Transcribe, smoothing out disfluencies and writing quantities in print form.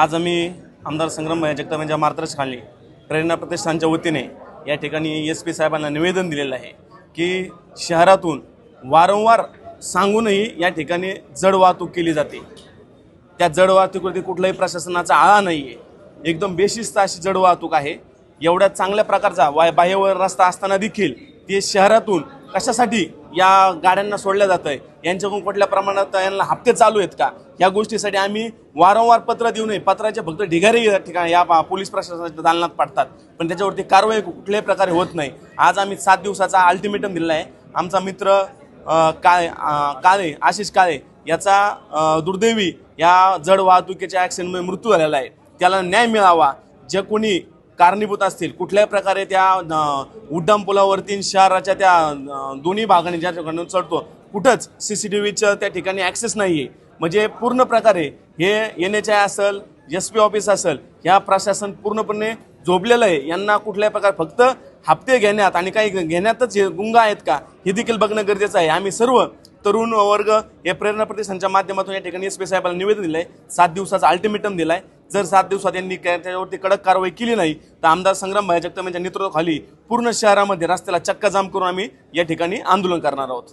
आज आम्ही आमदार संग्रामभाई जगताप यांच्या मार्गदर्शनाखाली प्रेरणा प्रतिष्ठानच्या वतीने या ठिकाणी SP साहेबांना निवेदन दिलेलं आहे की शहरातून वारंवार सांगूनही या ठिकाणी जड वाहतूक केली जाते। त्या जड वाहतुकीवरती कुठलाही प्रशासनाचा आळा नाही आहे, एकदम बेशिस्त अशी जड वाहतूक आहे। एवढ्या चांगल्या प्रकारचा बाह्यवर रस्ता असताना देखील ते शहरातून कशासाठी या गाड्यांना सोडल्या जात आहे, यांच्याकडून कुठल्या प्रमाणात यांना हप्ते चालू आहेत का, या गोष्टीसाठी आम्ही वारंवार पत्र देऊ नये। पत्राचे फक्त ढिगारे या ठिकाणी या पोलीस प्रशासनाच्या दालनात पडतात, पण त्याच्यावरती कारवाई कुठल्याही प्रकारे होत नाही। आज आम्ही 7 दिवसाचा अल्टिमेटम दिलेला आहे। आमचा मित्र काळे आशिष काळे याचा दुर्दैवी या जड वाहतुकीच्या ॲक्सिडेंटमध्ये मृत्यू झालेला आहे। त्याला न्याय मिळावा। जे कोणी कारणीभूत असतील कुठल्याही प्रकारे त्या उड्डाण पुलावरती शहराच्या त्या दोन्ही भागाने ज्या ठिकाणी चढतो कुठंच CCTVचं त्या ठिकाणी ॲक्सेस नाही आहे। म्हणजे पूर्ण प्रकारे हे NHI असेल SP ऑफिस असेल ह्या प्रशासन पूर्णपणे झोपलेलं आहे। यांना कुठल्याही प्रकारे फक्त हप्ते घेण्यात आणि काही घेण्यातच हे गुंग आहेत का हे देखील बघणं गरजेचं आहे। आम्ही सर्व तरुण वर्ग हे प्रेरणा प्रतिष्ठानच्या माध्यमातून या ठिकाणी SP साहेबांना निवेदन दिलं आहे। 7 दिवसाचा अल्टिमेटम दिला आहे। जर 7 दिवसात यांनी त्याच्यावरती कडक कारवाई केली नाही तर आमदार संग्रामभाई जगताप यांच्या नेतृत्वाखाली पूर्ण शहरामध्ये रस्त्याला चक्का जाम करून आम्ही या ठिकाणी आंदोलन करणार आहोत।